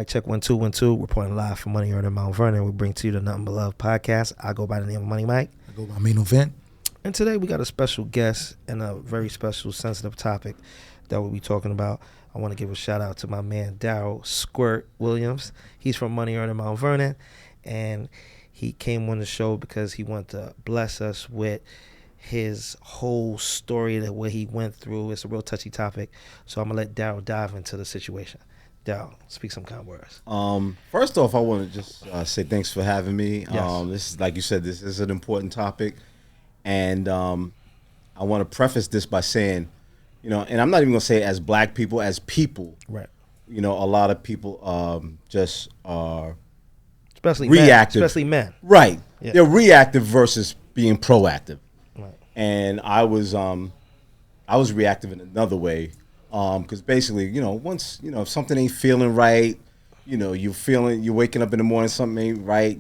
check 1 2 1 2. Reporting live from Money Earning Mount Vernon. We bring to you the Nothing But Love podcast. I go by the name of Moneymike. I go by Mainovent. And today we got a special guest and a very special, sensitive topic that we'll be talking about. I want to give a shout out to my man Darryl Squirt Williams. He's from Money Earning Mount Vernon, and he came on the show because he wanted to bless us with his whole story, that what he went through. It's a real touchy topic, so I'm gonna let Darryl dive into the situation. Darryl, speak some kind words. First off, I want to just say thanks for having me. Yes. This is, like you said, this is an important topic, and I want to preface this by saying, and I'm not even gonna say as black people, as people, Right. A lot of people just are Especially reactive. Especially men. Right. Yeah. They're reactive versus being proactive. Right. And I was reactive in another way, because basically, once if something ain't feeling right, you're waking up in the morning, something ain't right,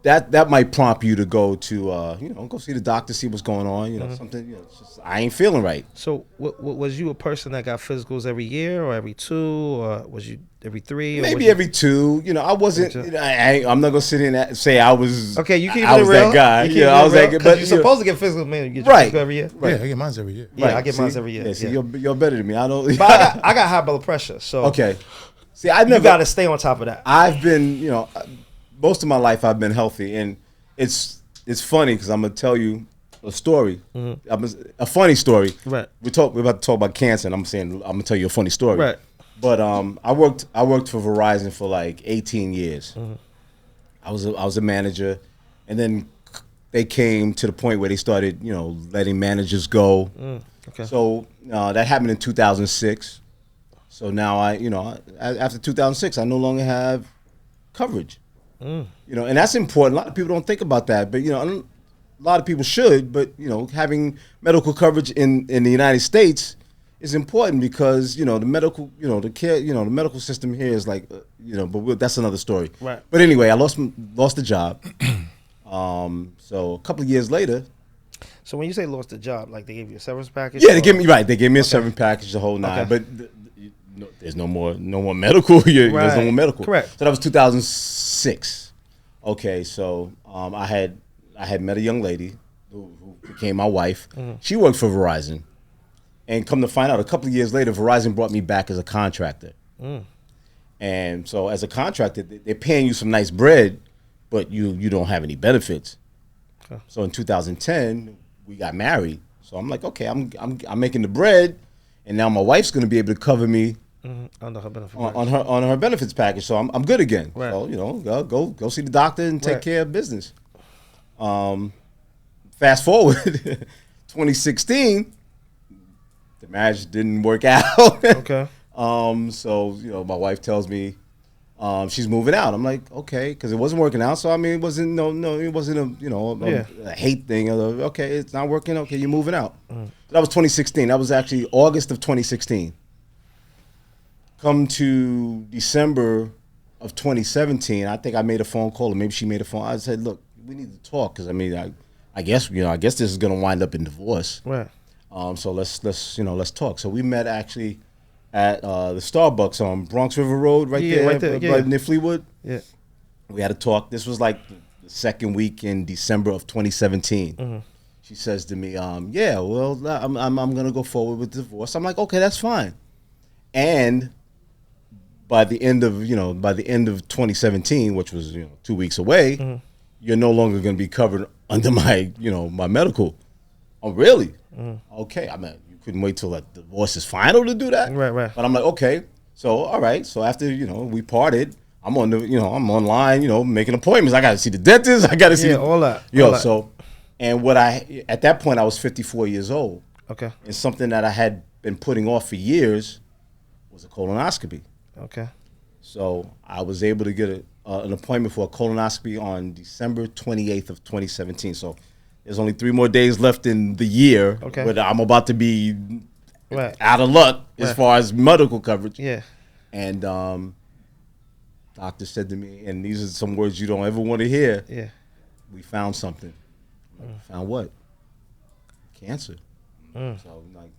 that might prompt you to go to go see the doctor, see what's going on, something, it's just, I ain't feeling right. So, was you a person that got physicals every year, or every 2, or was you every 3? Or Maybe every 2. I wasn't. I'm not gonna sit in and say I was. Okay, you keep I it was real. that guy. Yeah, I was that guy. But But you're supposed to get physicals, man. You get your Right. physical every year. Right. Yeah, I get mine every year. Yeah, Right. I get See? mine every year. Yeah, see, Yeah. you're better than me. I don't. But I got high blood pressure, so Okay. See, I never. you got to stay on top of that. I've been, most of my life I've been healthy, and it's funny because I'm gonna tell you a story, a funny story. Right. We're about to talk about cancer, and I'm gonna tell you a funny story. Right. But I worked for Verizon for like 18 years. I was a manager, and then they came to the point where they started, letting managers go. Okay. So that happened in 2006. So now after 2006, I no longer have coverage. And that's important. A lot of people don't think about that, but a lot of people should. But having medical coverage in the United States is important because the medical, the care, the medical system here is like, but that's another story. Right. But anyway, I lost the job. So a couple of years later. So when you say lost the job, like they gave you a severance package? Yeah, they gave me a severance package, the whole 9. Okay. But there's no more medical. There's no more medical. Correct. So that was 2006. Okay, so I had met a young lady who became my wife. She worked for Verizon, and come to find out, a couple of years later, Verizon brought me back as a contractor. And so as a contractor, they're paying you some nice bread, but you don't have any benefits. Okay. So in 2010, we got married. So I'm like, okay, I'm making the bread, and now my wife's going to be able to cover me Under her benefit on her benefits package. So I'm good again. Right. So go see the doctor and take Right. care of business. Fast forward, 2016, the marriage didn't work out. Okay. So my wife tells me she's moving out. I'm like, okay, because it wasn't working out. So I mean, it wasn't it wasn't a hate thing. Okay, it's not working. Okay, you're moving out. That was 2016. That was actually August of 2016. Come to December of 2017, I think I made a phone call, or maybe she made a phone. I said, look, we need to talk, because I guess this is gonna wind up in divorce. Right. So let's talk. So we met actually at the Starbucks on Bronx River Road, right near Fleetwood. Yeah. We had a talk. This was like the second week in December of 2017. She says to me, yeah, well, I'm gonna go forward with divorce. I'm like, okay, that's fine. And by the end of 2017, which was 2 weeks away, you're no longer going to be covered under my my medical. Oh, really? Okay. I mean, you couldn't wait till the divorce is final to do that. Right. But I'm like, okay. So all right. So after we parted, I'm on I'm online, making appointments. I got to see the dentist. I got to see all that. So, and at that point I was 54 years old. Okay. And something that I had been putting off for years was a colonoscopy. Okay. So I was able to get an appointment for a colonoscopy on December 28th of 2017. So there's only 3 more days left in the year. Okay. But I'm about to be Right. out of luck as Right. far as medical coverage. Yeah. And doctor said to me, and these are some words you don't ever want to hear, Yeah. we found something. Found what? Cancer. So like,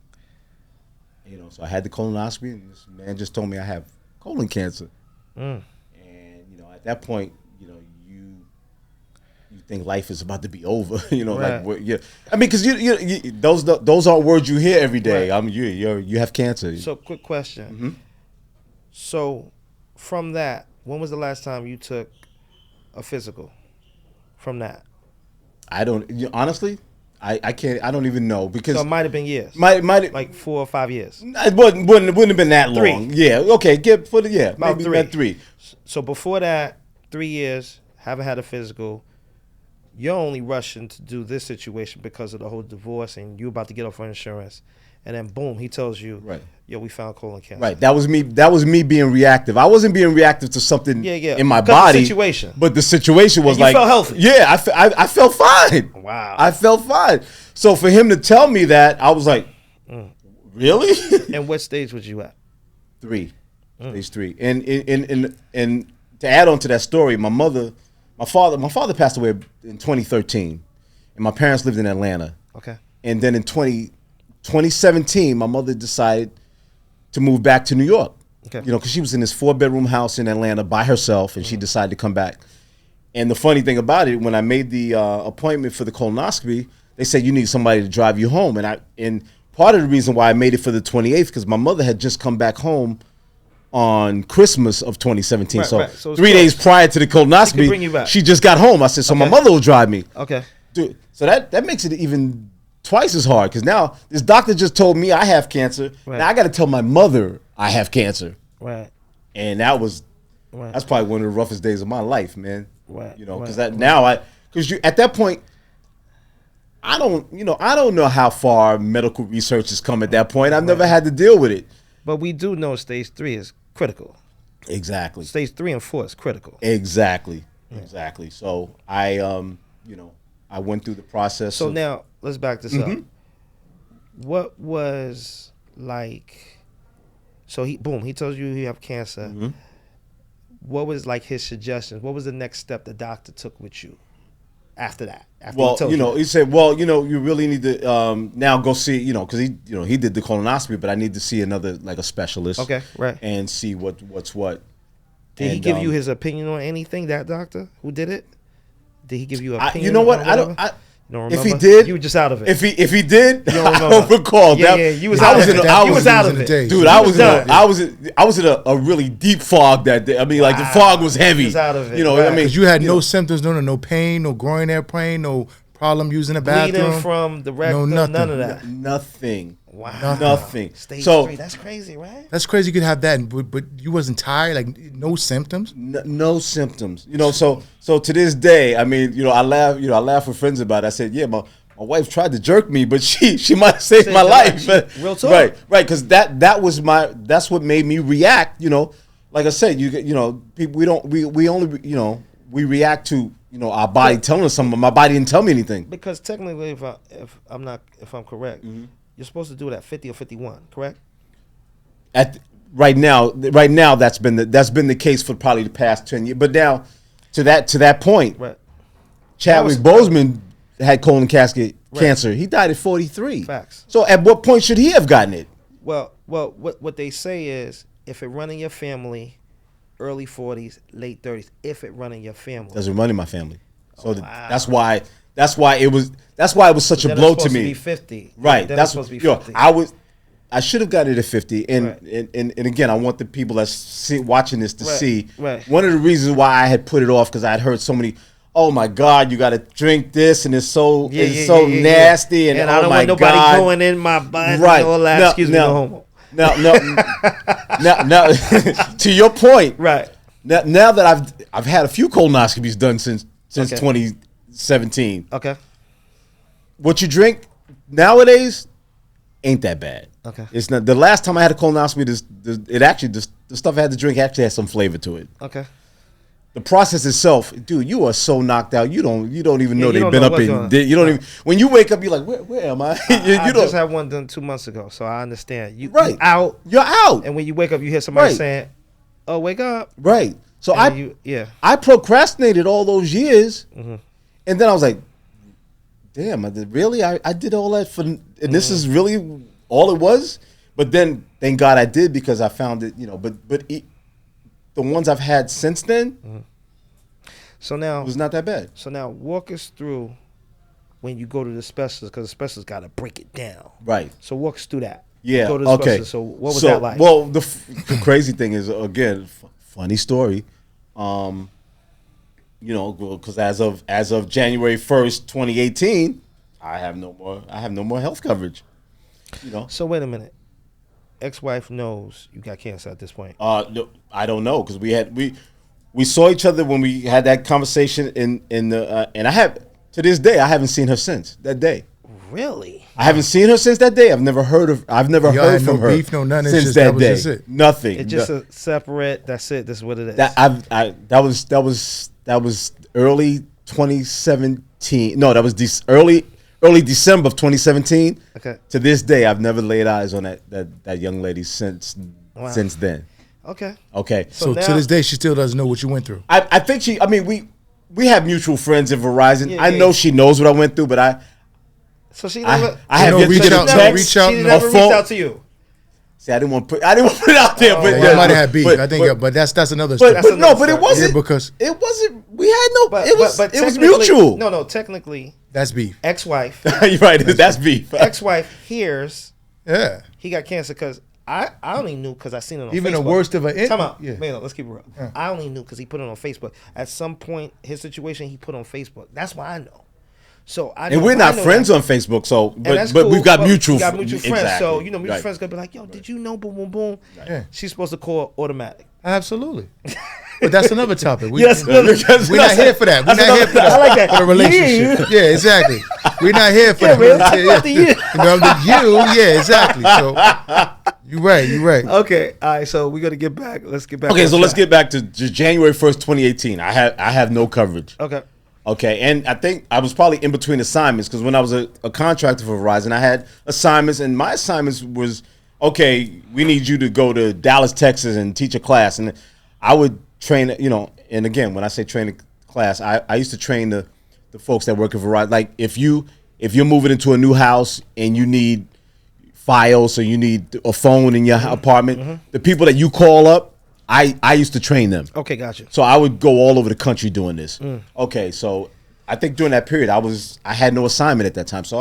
so I had the colonoscopy, and this man just told me I have colon cancer. Mm. And, you know, at that point, you know, you think life is about to be over, you know, Right. like, yeah. I mean, because those aren't words you hear every day. Right. I mean, you have cancer. So, quick question. Mm-hmm. So, from that, when was the last time you took a physical? From that, Honestly, I can't. I don't even know because so it might have been years. might Like 4 or 5 years. it wouldn't have been that 3. long. Yeah. Okay. About Maybe 3. about 3. So before that, 3 years, haven't had a physical. You're only rushing to do this situation because of the whole divorce, and you're about to get off for insurance, and then boom, he tells you, Right. Yo, we found colon cancer. Right. That was me being reactive. I wasn't being reactive to something in my body. The situation. But the situation was And you felt healthy. Yeah, I felt fine. Wow. I felt fine. So for him to tell me that, I was like, really? And what stage was you at? 3. Stage 3. And to add on to that story, my father passed away in 2013, and my parents lived in Atlanta. Okay. And then in 2017, my mother decided to move back to New York. Okay. You know, because she was in this 4-bedroom house in Atlanta by herself, and she decided to come back. And the funny thing about it, when I made the appointment for the colonoscopy, they said you need somebody to drive you home. And part of the reason why I made it for the 28th, because my mother had just come back home on Christmas of 2017. Right, so right. So 3 days prior to the colonoscopy, bring you back. she just got home. I said, so my mother will drive me. Okay. Dude, so that makes it even twice as hard, because now this doctor just told me I have cancer. Right. Now I got to tell my mother I have cancer. Right. And that's probably one of the roughest days of my life, man. Right. You know, because Right. at that point, I don't know how far medical research has come at that point. I've never had to deal with it. But we do know stage 3 is critical. Exactly. Stage 3 and 4 is critical. Exactly. So I went through the process. So now let's back this up. What was like? So he tells you you have cancer. What was like his suggestions? What was the next step the doctor took with you after that? He said, you really need to now go see, because he did the colonoscopy, but I need to see another, like, a specialist. Okay, right. And see what's what. Did he give you his opinion on anything? That doctor who did it? Did he give you an opinion? You know what? You don't if remember? he did, you were just out of it. If he did, you don't I don't recall. Yeah, you was out of it. I was out of it, dude. I was in a really deep fog that day. I mean, like, the fog was heavy. You was out of it. You know, right. I mean, you had no symptoms, no pain, no groin air pain, no problem using the bathroom, bleeding from the rectum, nothing. none of that. Nothing. Wow. Nothing. Stage 3. That's crazy, right? That's crazy. You could have that, but you wasn't tired, like no symptoms. No symptoms. So to this day, I mean, I laugh with friends about it. I said, yeah, my wife tried to jerk me, but she might have saved my life. Real talk. Right, because that's what made me react. Like I said, people we react to our body telling us something. My body didn't tell me anything. Because technically, if I'm correct, you're supposed to do it at 50 or 51, correct? Right now, that's been the case for probably the past 10 years. But now, to that point, right. Chadwick Boseman had colon cancer. He died at 43. Facts. So at what point should he have gotten it? Well, what they say is if it run in your family, early 40s, late 30s, if it run in your family. Doesn't run in my family. So wow. that's why it was such a blow to me. To be 50. Right. That's supposed to be 50. I should have gotten it at 50. And again, I want the people that's watching this to see. Right. One of the reasons why I had put it off, because I had heard so many, oh my God, you got to drink this, and it's so nasty, and I don't want nobody going in my butt. Right. And all that. Excuse me, no homo. Now, to your point, right? Now that I've had a few colonoscopies done since 2017. Okay. What you drink nowadays ain't that bad. Okay. It's not. The last time I had a colonoscopy, the stuff I had to drink actually had some flavor to it. Okay. The process itself, dude, you are so knocked out. You don't even know they've been up in. You don't even. When you wake up, you're like, where am I? I just had one done 2 months ago, so I understand. You out. You're out. And when you wake up, you hear somebody saying, "Oh, wake up." Right. So I procrastinated all those years, and then I was like, damn, I did all that for, and this is really all it was. But then, thank God I did, because I found it. the ones I've had since then, So now it was not that bad. So now walk us through when you go to the specialist, because the specialist got to break it down. Right. So walk us through that. Yeah. Go to the Okay. specialist. So what was that like? Well, the crazy thing is, again, funny story. You know, because as of January 1st, 2018, I have no more health coverage. You know. So wait a minute. Ex-wife knows you got cancer at this point. No, I don't know, because we saw each other when we had that conversation in the and I have, to this day, I haven't seen her since that day. Really? I haven't seen her since that day. I've never heard Y'all from no her beef, no nothing. since Just, that that was day. just it. Nothing. It's just a separate. That's it. This is what it is. That was early 2017. No, that was early December of 2017. Okay. To this day, I've never laid eyes on that young lady since then. Okay. Okay. So now, to this day, she still doesn't know what you went through. I think I mean, we have mutual friends at Verizon. Yeah, I know she knows what I went through, but so she never. I have yet to reach get a out- text. reach out She and- never a reached phone. out to you. See, I didn't want to put it out there, but Yeah, you might have had beef. I think, but that's another story. That's another but it story. wasn't. Yeah, because- it wasn't. We had no. But it was technically- mutual. No, technically, That's beef. ex-wife. You're right. That's beef. Ex-wife hears Yeah. he got cancer because I only knew because I seen it on Even Facebook. the worst of a Time out. Yeah. Man, let's keep it real. I only knew because he put it on Facebook. At some point, his situation he put on Facebook. That's why I know. So I know, And we're not I know friends that. on Facebook, so And but that's but cool, we've got but mutual. we got mutual friends. Exactly. So mutual Right. friends gonna be like, "Yo, did you know?" Boom, boom, boom. Yeah. She's supposed to call automatic. Absolutely. But that's another topic. Yes, we're not here for that. We're not here for that. I like that. For the relationship. Yeah, exactly. We're not here for Yeah, that. man, let's talk about the you. Yeah, exactly. So you're right. Okay, all right. So we're gonna get back. Let's get back. Okay, on so let's track. get back to January 1st, 2018. I have no coverage. Okay. Okay, and I think I was probably in between assignments, because when I was a contractor for Verizon, I had assignments, and my assignments was, okay, we need you to go to Dallas, Texas, and teach a class, and I would train, you know, and again, when I say train a class, I used to train the folks that work at Verizon. Like if you're moving into a new house and you need files, or you need a phone in your apartment, the people that you call up, I used to train them. Okay, gotcha. So I would go all over the country doing this. Okay, so I think during that period I had no assignment at that time, so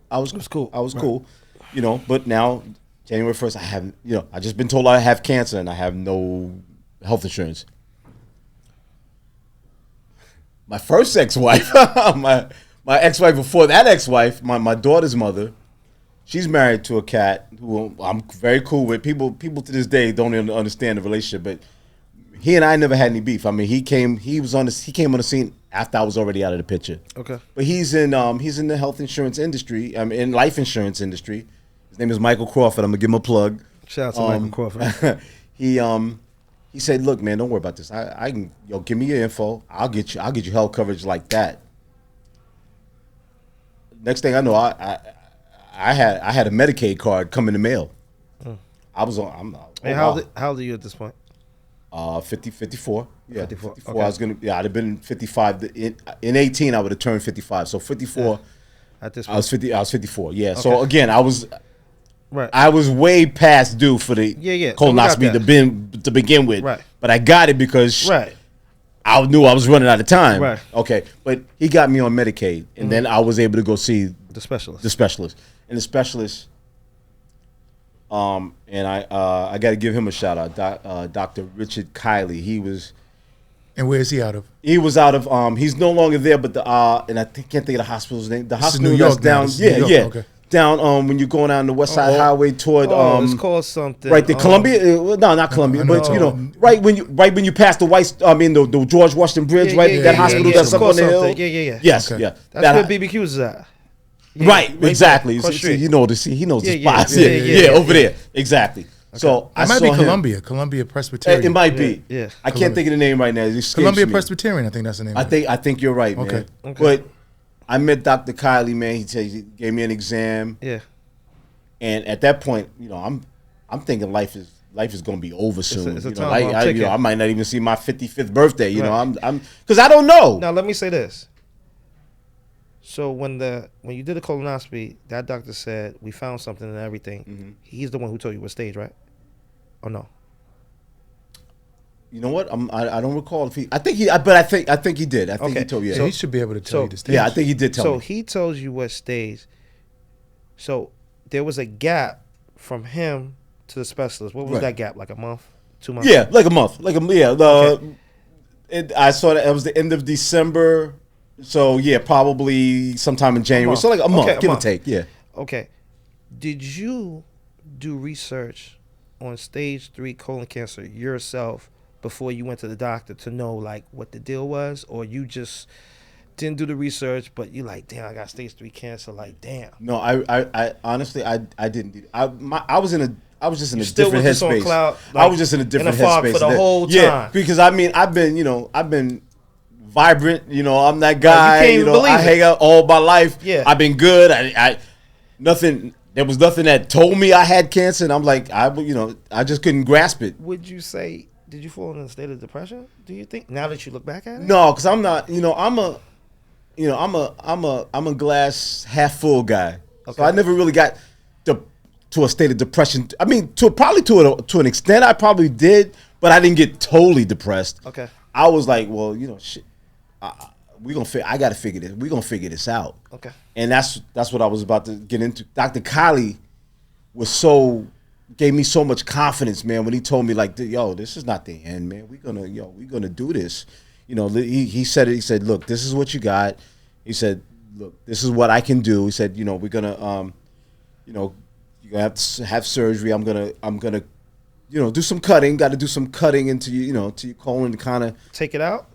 I was cool. I was cool, you know. But now January 1st, I have, you know, I just been told I have cancer and I have no health insurance. My first ex-wife, my ex-wife before that ex-wife, my daughter's mother, she's married to a cat who I'm very cool with. People to this day don't even understand the relationship, but he and I never had any beef. I mean, he came on the scene after I was already out of the picture. Okay. But he's in the health insurance industry. In life insurance industry. His name is Michael Crawford. I'm gonna give him a plug. Shout out to Michael Crawford. He said, "Look, man, don't worry about this. I can, give me your info. I'll get you health coverage like that." Next thing I know, I had a Medicaid card come in the mail. I was on. And how old are you at this point? 54. Yeah, 54. 54. Okay. I'd have been 55. In 18, I would have turned 55. So 54. At this I point, was 54. Yeah. So again, I was right. way past due for the colonoscopy to begin with. Right. But I got it because Right. I knew I was running out of time. Right. Okay. But he got me on Medicaid, and then I was able to go see The specialist. the specialist. And the specialist, and I got to give him a shout out, Dr. Richard Kiley. And where is he out of? He was out of he's no longer there, but and I can't think of the hospital's name. The is hospital New York that's down, now. This is New York, yeah, okay. down when you're going down the West Side Highway toward it's called something. right there, Columbia. No, not Columbia, but no. you know, right when you pass the the George Washington Bridge, right? That hospital that's It's up on called the hill. something. Yeah. Yes, Okay. yeah. That's where BBQs is at. Yeah, Right, there, exactly. across the See, street. he knows the Yeah, spots. yeah, Yeah, yeah, over there, exactly. So It might be Columbia Presbyterian. It might be. Yeah. I can't think of the name right now. It escapes Columbia me. Presbyterian, I think that's the name. I think you're right, man. Okay. But I met Dr. Kiley, man. He gave me an exam, Yeah. and at that point, you know, I'm thinking life is going to be over soon. it's a You know, time like, bomb I ticking. might not even see my 55th birthday. You know, Right. I'm because I don't know. Now let me say this. So when you did the colonoscopy, that doctor said we found something and everything. He's the one who told you what stage, right? Or no? You know what? I don't recall if he. I think he did. I think he told you. Yeah, he should be able to tell you the stage. Yeah, I think he did tell me. So he told you what stage. So there was a gap from him to the specialist. What was that gap? Like a month, 2 months? Yeah, like a month. I saw that it was the end of December. So yeah, probably sometime in January. So like a month, give or take. Yeah. Okay. Did you do research on stage 3 colon cancer yourself before you went to the doctor to know like what the deal was, or you just didn't do the research, but you like, damn, I got stage 3 cancer. Like, damn. No, I honestly, I didn't. I was just in a different headspace. I was just in a different headspace for the whole time. Yeah, because I mean, I've been vibrant. You know, I'm that guy. You know, I hang out all my life. Yeah, I've been good. Nothing. There was nothing that told me I had cancer, and I'm like, I just couldn't grasp it. Would you say, did you fall in a state of depression? Do you think now that you look back at it? No, because I'm not. I'm a glass half full guy. Okay. So I never really got to a state of depression. I mean, to an extent, I probably did, but I didn't get totally depressed. Okay. I was like, well, shit. I got to figure this. We're gonna figure this out. Okay. And that's what I was about to get into. Dr. Kiley gave me so much confidence, man, when he told me like, yo, this is not the end, man. We're gonna do this. He said it. He said, look, this is what you got. He said, look, this is what I can do. He said, we're gonna, you're gonna have to have surgery. I'm gonna, do some cutting. Got to do some cutting into to your colon to kind of take it out.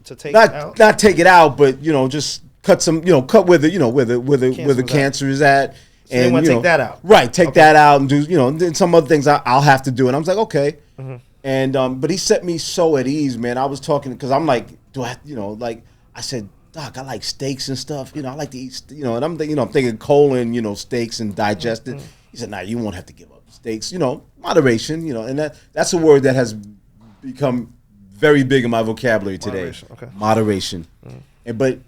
Not take it out, but just cut some, cut where the cancer is at. So and want to take that out, right? Take that out and do, then some other things I'll have to do. And I was like, okay. Mm-hmm. And but he set me so at ease, man. I was talking because I'm like, do I, like I said, Doc, I like steaks and stuff. I like to eat, and I'm thinking colon, steaks and digested. Mm-hmm. He said, nah, you won't have to give up steaks. Moderation. And that's a word that has become very big in my vocabulary today. Moderation. Okay. Moderation. Mm-hmm. But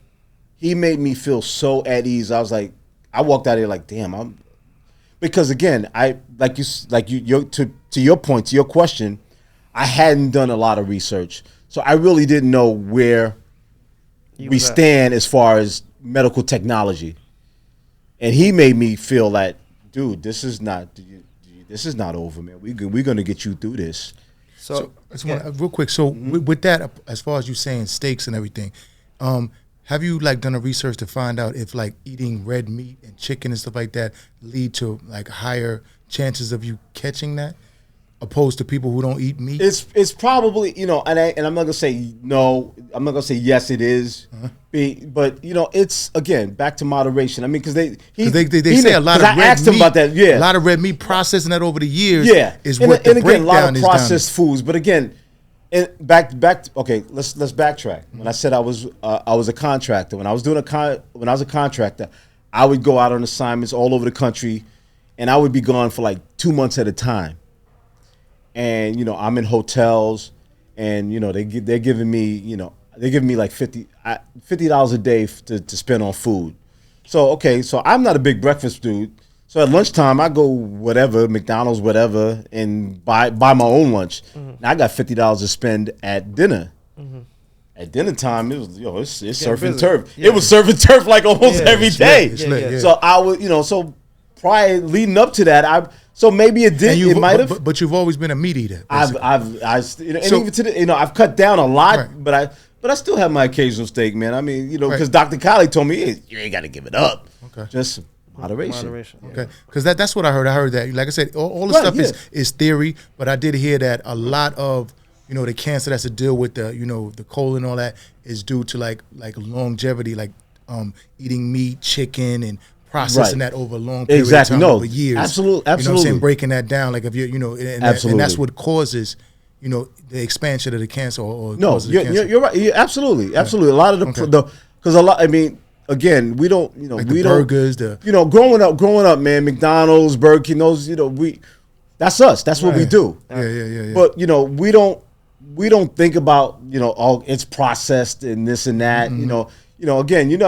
he made me feel so at ease. I was like, I walked out of here like, damn, because again, to your point, to your question, I hadn't done a lot of research. So I really didn't know where we stand as far as medical technology. And he made me feel that, dude, this is not over, man. We're going to get you through this. So real quick. So with that, as far as you saying steaks and everything, have you done a research to find out if eating red meat and chicken and stuff like that lead to higher chances of you catching that, opposed to people who don't eat meat? It's probably and I'm not gonna say no. I'm not gonna say yes. It is, but it's again back to moderation. I mean, because they say a lot of red meat. I asked him about that. Yeah, a lot of red meat processing that over the years. Yeah, is what the breakdown is. A lot of processed foods, but again. And back. Okay, let's backtrack. When I said I was a contractor, when I was a contractor, I would go out on assignments all over the country, and I would be gone for 2 months at a time. And I'm in hotels, and they're giving me like $50 a day to spend on food. So I'm not a big breakfast dude. So at lunchtime, I go whatever, McDonald's, whatever, and buy my own lunch. Mm-hmm. Now I got $50 to spend at dinner. Mm-hmm. At dinner time, it was it's surf and turf. Yeah. It was surf and turf almost every day. Yeah. So I would so prior leading up to that, so maybe it did. It might have. But you've always been a meat eater. Even to the, I've cut down a lot, right. but I still have my occasional steak, man. I mean, because Dr. Kiley told me, hey, you ain't got to give it up. Okay. Just moderation. Okay, because that's what I heard. I heard that, like I said, all the stuff is theory, but I did hear that a lot of the cancer that's to deal with the the colon and all that is due to like longevity, eating meat, chicken, and processing that over a long period of time, over years. Absolutely. You know what I'm saying? Breaking that down, if you and that's what causes the expansion of the cancer or causes the cancer. You're right. Yeah, absolutely. A lot of because a lot. I mean. Again, we don't, we burgers, growing up, man, McDonald's, Burger King, those, that's us. That's what we do. Yeah. But we don't think about, it's processed and this and that. Mm-hmm. Again, you're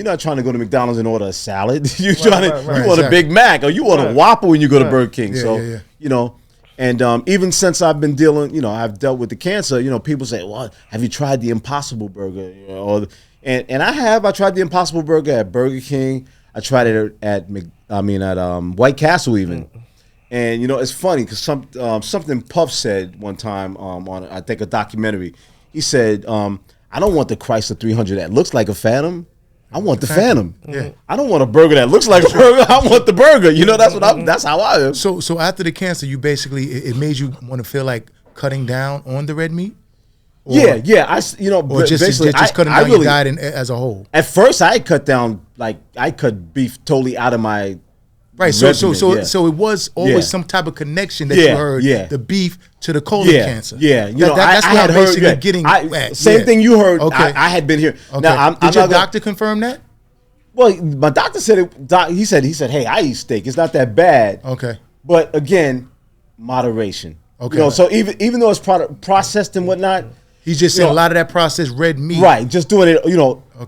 not trying to go to McDonald's and order a salad. You want a Big Mac or you want a Whopper when you go to Burger King. And even since I've been dealing, I've dealt with the cancer, people say, well, have you tried the Impossible Burger? And I have. I tried the Impossible Burger at Burger King. I tried it at White Castle even. And, it's funny because something Puff said one time on, I think, a documentary. He said, I don't want the Chrysler 300 that looks like a Phantom. I want the Phantom. Yeah. I don't want a burger that looks like a burger. I want the burger. That's how I am. So after the cancer, you basically, it made you want to feel like cutting down on the red meat? Or, yeah. Or just cutting down your diet as a whole? At first, I cut down, I cut beef totally out of my right. So it was always some type of connection that you heard, the beef to the colon cancer. Yeah. That's I what had I'm basically getting at. Same thing you heard. Okay. I had been here. Okay. Now, Did your doctor confirm that? Well, my doctor said it. He said, hey, I eat steak. It's not that bad. Okay. But again, moderation. Okay. So even though it's processed and whatnot, he's just saying a lot of that processed red meat. Right. Just doing it,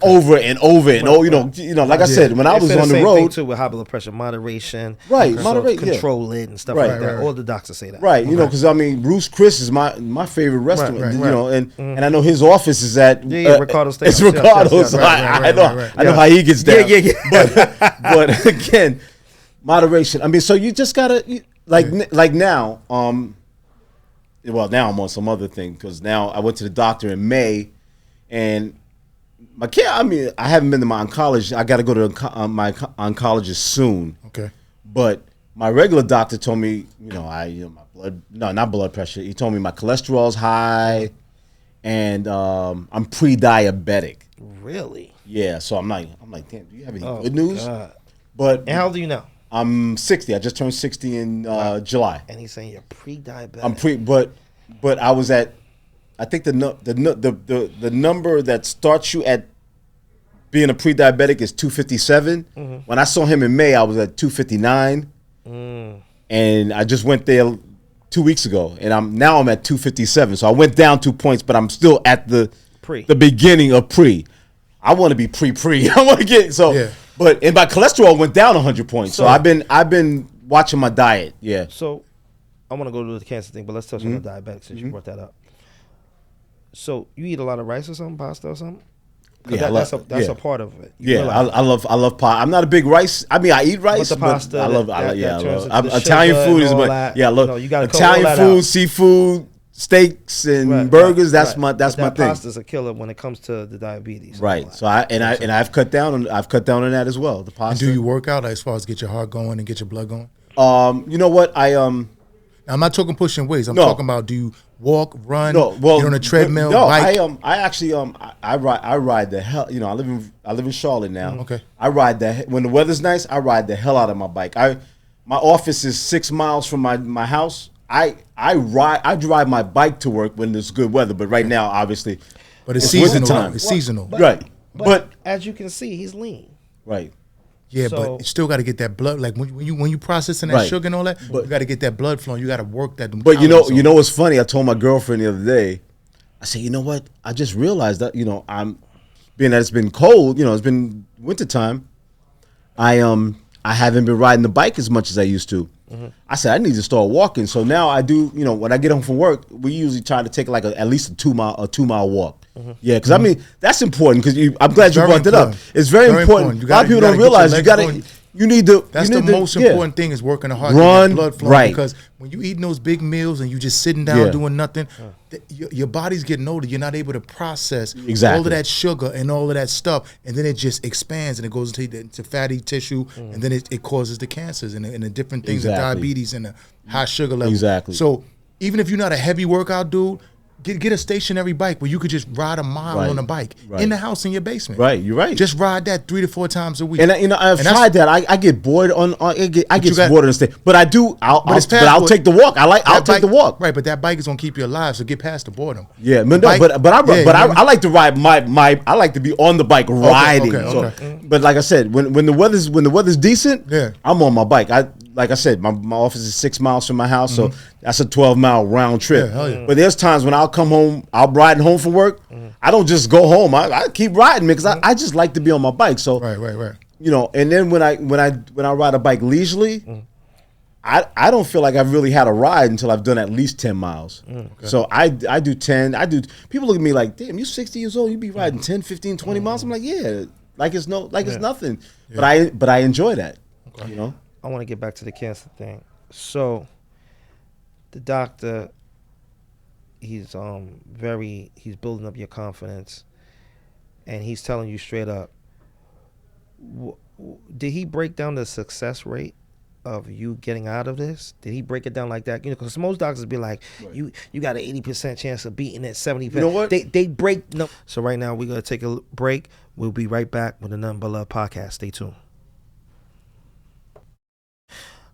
over and over and over. Like I said, when I was on the road, thing too with high blood pressure, moderation. Right. Control it and stuff like that. All the doctors say that. Right. Because Bruce Chris is my favorite restaurant. And I know his office is at Ricardo's Steakhouse. It's Ricardo's. I know how he gets down. Yeah. But again, moderation. So you just gotta like now. Well, now I'm on some other thing because now I went to the doctor in May, and I haven't been to my oncologist. I got to go to my oncologist soon. Okay. But my regular doctor told me, my blood, not blood pressure. He told me my cholesterol's high, and I'm pre-diabetic. Really? Yeah. So I'm like, damn. Do you have any good news? God. And how old are you now? I'm 60. I just turned 60 in July. And he's saying you're pre-diabetic. But I was at, I think the number that starts you at being a pre-diabetic is 257. Mm-hmm. When I saw him in May, I was at 259. And I just went there 2 weeks ago, and I'm at 257. So I went down 2 points, but I'm still at the beginning of pre. I want to be pre. I want to get and my cholesterol went down 100 points. So I've been watching my diet. Yeah. So I want to go to the cancer thing, but let's touch on the diabetic since you brought that up. So you eat a lot of rice or something, pasta or something? Yeah, that's a part of it. I love pasta. I'm not a big rice. I eat rice, but the pasta. I love Italian food is my I love Italian food, seafood, steaks and burgers. That's my thing. Pasta's a killer when it comes to the diabetes. Right. So I've cut down on that as well. The pasta. And do you work out as far as get your heart going and get your blood going? You know what? Now, I'm not talking pushing weights. I'm talking about, do you walk, run, get on a treadmill, bike? I actually I ride the hell. I live in Charlotte now. Okay. I ride when the weather's nice. I ride the hell out of my bike. My office is 6 miles from my house. I drive my bike to work when there's good weather, but right now, obviously, but it's seasonal. Time. It's seasonal, right? But as you can see, he's lean. Right. Yeah, but you still got to get that blood. Like when you processing that sugar and all that, you got to get that blood flowing. You got to work that. But you know what's funny? I told my girlfriend the other day. I said, you know what? I just realized that I'm being that it's been cold. It's been wintertime. I haven't been riding the bike as much as I used to. Mm-hmm. I said I need to start walking. So now I do. When I get home from work, we usually try to take at least a 2 mile walk. Mm-hmm. Yeah, because that's important. Because I'm glad you brought that up. It's very important. A lot of people don't realize you need to. That's the most important thing is working hard, run, blood flowing. Right. Because when you eating those big meals and you just sitting down doing nothing, your body's getting older. You're not able to process all of that sugar and all of that stuff, and then it just expands and it goes into fatty tissue, and then it causes the cancers and the different things, the diabetes and the high sugar level. Exactly. So even if you're not a heavy workout dude, get a stationary bike where you could just ride a mile on a bike in the house in your basement. Right, you're right. Just ride that 3 to 4 times a week. And I've tried that. I get bored I get bored on the stage. But I do. I'll take the walk. I'll take the walk. Right, but that bike is gonna keep you alive. So get past the boredom. Yeah, I like to ride I like to be on the bike riding. Okay. But like I said, when the weather's decent, I'm on my bike. Like I said, my office is 6 miles from my house, so that's a 12-mile round trip. Yeah, hell yeah. But there's times when I'll come home, I'm riding home from work. I don't just go home. I keep riding because I just like to be on my bike. So right. And then when I ride a bike leisurely, I don't feel like I've really had a ride until I've done at least 10 miles. So I do 10. People look at me like, damn, you 60 years old, you be riding 10, 15, 20 miles. I'm like, yeah, it's nothing. Yeah. But I enjoy that. Okay. You know? I want to get back to the cancer thing. So the doctor, he's building up your confidence, and he's telling you straight up. Did he break down the success rate of you getting out of this? Did he break it down like that? You know, because most doctors be like, right. you got an 80% chance of beating it, 70%. You know what? They break. No. So right now we're gonna take a break. We'll be right back with the Nothing But Love podcast. Stay tuned.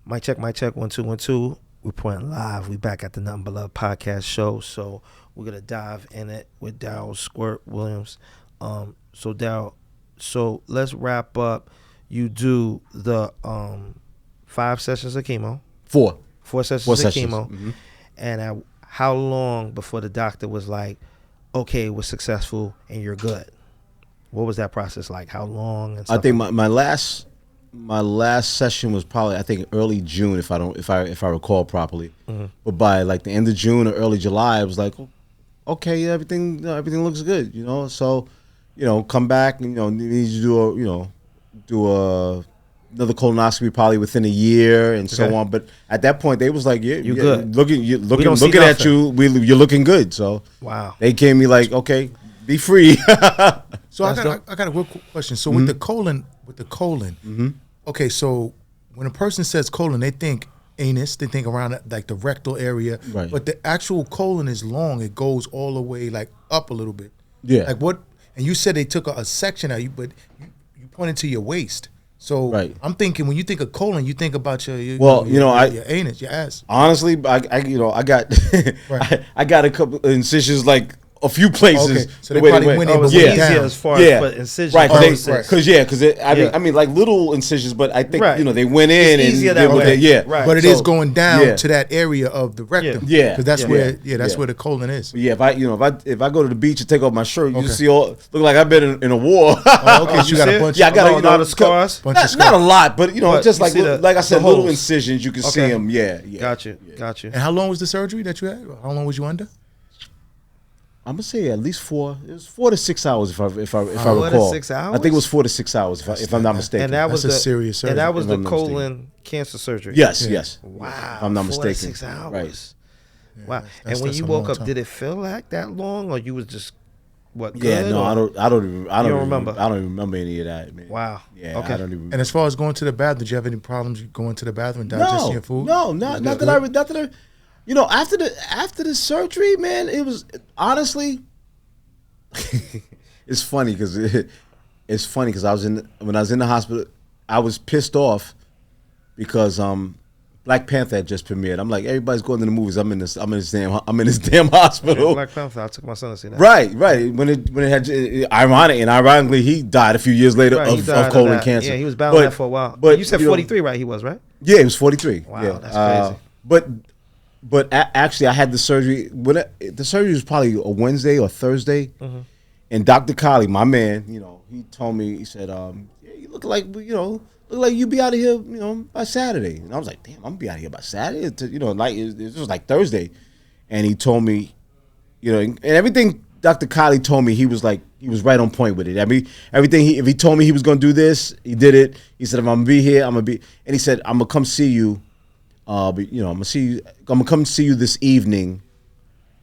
Mic check 1 2 1 2. Reporting live. We back at the Nothing But Love podcast show. So we're gonna dive in it with Darryl Squirt Williams. So Darryl, so let's wrap up. You do the 5 sessions of chemo. 4 sessions of chemo. Mm-hmm. And how long before the doctor was like, okay, we're successful and you're good? What was that process like? How long? And stuff? I think my last session was probably, I think, early June, if I recall properly. Mm-hmm. But by like the end of June or early July, I was like, okay, everything looks good, you know. So, you know, come back and, you know, need to do another colonoscopy probably within a year and so on. But at that point, they was like, yeah, you're good. Looking at you, you're looking good. So wow, they came me like, okay, be free. So I got a real quick question. So with the colon, mm-hmm. Okay, so when a person says colon, they think anus, they think around like the rectal area, right. But the actual colon is long. It goes all the way like up a little bit. Yeah. Like what? And you said they took a section out, but you pointed to your waist. So right. I'm thinking when you think of colon, you think about your anus, your ass. Honestly, I got right. I got a couple of incisions like a few places. Okay. So they probably went in, but went down. As far as incisions. Right, because I mean like little incisions, but I think they went in it's easier and that way. Right. But it is going down to that area of the rectum. Yeah, because that's where where the colon is. Yeah, if I go to the beach and take off my shirt, you see look like I've been in a war. Okay, so you got a bunch. Yeah, I got a lot of scars. Not a lot, but just like I said, little incisions. You can see them. Yeah. Got you. And how long was the surgery that you had? How long was you under? I'm gonna say at least 4. It was 4 to 6 hours if I recall. 4 to 6 hours. I think it was 4 to 6 hours if I'm not mistaken. And that was a serious surgery. And that was the colon cancer surgery. Yes. Wow. If I'm not 4 mistaken. to 6 hours. Right. Yeah, wow. And when you woke up, did it feel like that long, or you was just good? Yeah. No, I don't remember. I don't even remember any of that, man. Wow. Yeah. Okay. I don't even. And as far as going to the bathroom, did you have any problems going to the bathroom, digesting your food? No, not that I. You know, after the surgery, man, it was honestly. It's funny because when I was in the hospital, I was pissed off because Black Panther had just premiered. I'm like, everybody's going to the movies. I'm in this damn hospital. Yeah, Black Panther. I took my son to see that. Right. When it had ironically he died a few years later of colon cancer. Yeah, he was battling that for a while. But you said 43, right? He was, right? Yeah, he was 43. Wow, yeah. that's crazy. But actually, I had the surgery. The surgery was probably a Wednesday or Thursday, and Dr. Colley, my man, he told me, he said, "You look like you be out of here, by Saturday." And I was like, "Damn, I'm gonna be out of here by Saturday." It was like Thursday, and he told me, and everything Dr. Colley told me, he was right on point with it. I mean, everything if he told me he was gonna do this, he did it. He said, "If I'm gonna be here, I'm gonna be," and he said, "I'm gonna come see you." But I'm gonna come see you this evening,